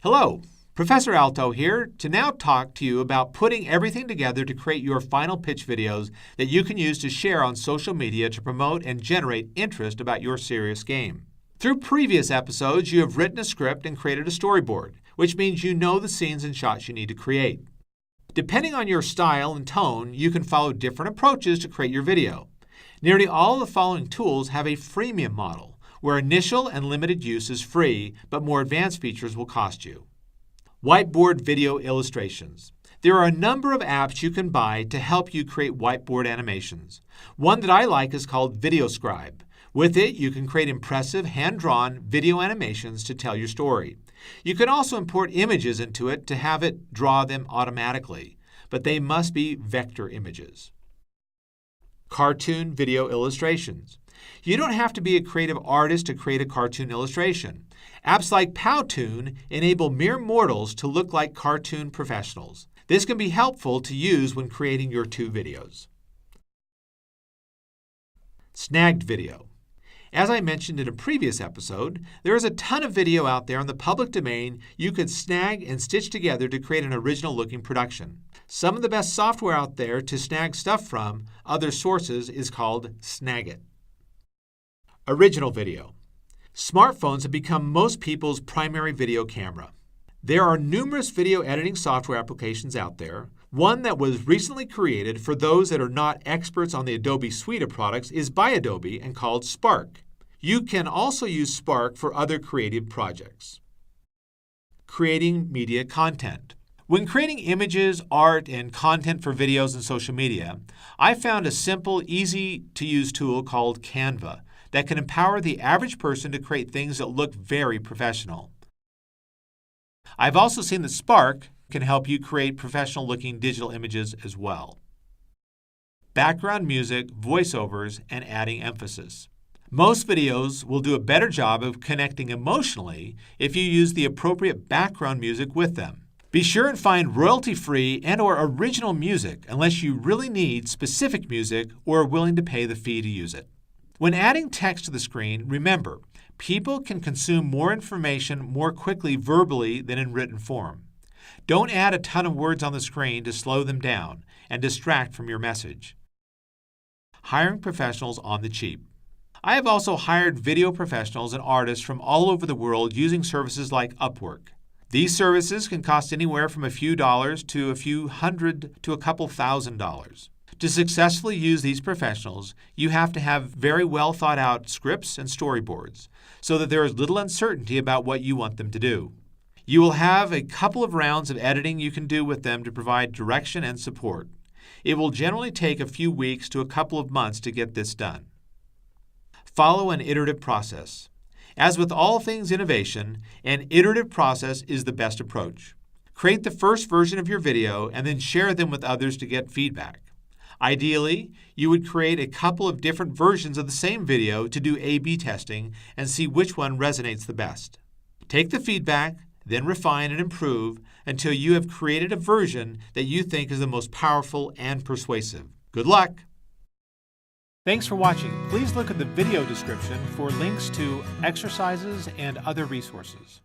Hello, Professor Alto here to now talk to you about putting everything together to create your final pitch videos that you can use to share on social media to promote and generate interest about your serious game. Through previous episodes, you have written a script and created a storyboard, which means you know the scenes and shots you need to create. Depending on your style and tone, you can follow different approaches to create your video. Nearly all of the following tools have a freemium model, where initial and limited use is free, but more advanced features will cost you. Whiteboard video illustrations. There are a number of apps you can buy to help you create whiteboard animations. One that I like is called VideoScribe. With it, you can create impressive hand-drawn video animations to tell your story. You can also import images into it to have it draw them automatically, but they must be vector images. Cartoon video illustrations. You don't have to be a creative artist to create a cartoon illustration. Apps like Powtoon enable mere mortals to look like cartoon professionals. This can be helpful to use when creating your 2 videos. Snagged video. As I mentioned in a previous episode, there is a ton of video out there in the public domain you could snag and stitch together to create an original-looking production. Some of the best software out there to snag stuff from other sources is called Snagit. Original video. Smartphones have become most people's primary video camera. There are numerous video editing software applications out there. One that was recently created for those that are not experts on the Adobe suite of products is by Adobe and called Spark. You can also use Spark for other creative projects. Creating media content. When creating images, art, and content for videos and social media, I found a simple, easy-to-use tool called Canva that can empower the average person to create things that look very professional. I've also seen that Spark can help you create professional-looking digital images as well. Background music, voiceovers, and adding emphasis. Most videos will do a better job of connecting emotionally if you use the appropriate background music with them. Be sure and find royalty-free and/or original music unless you really need specific music or are willing to pay the fee to use it. When adding text to the screen, remember, people can consume more information more quickly verbally than in written form. Don't add a ton of words on the screen to slow them down and distract from your message. Hiring professionals on the cheap. I have also hired video professionals and artists from all over the world using services like Upwork. These services can cost anywhere from a few dollars to a few hundred to a couple $1,000s. To successfully use these professionals, you have to have very well thought out scripts and storyboards so that there is little uncertainty about what you want them to do. You will have a couple of rounds of editing you can do with them to provide direction and support. It will generally take a few weeks to a couple of months to get this done. Follow an iterative process. As with all things innovation, an iterative process is the best approach. Create the first version of your video and then share them with others to get feedback. Ideally, you would create a couple of different versions of the same video to do A/B testing and see which one resonates the best. Take the feedback, then refine and improve until you have created a version that you think is the most powerful and persuasive. Good luck! Thanks for watching. Please look at the video description for links to exercises and other resources.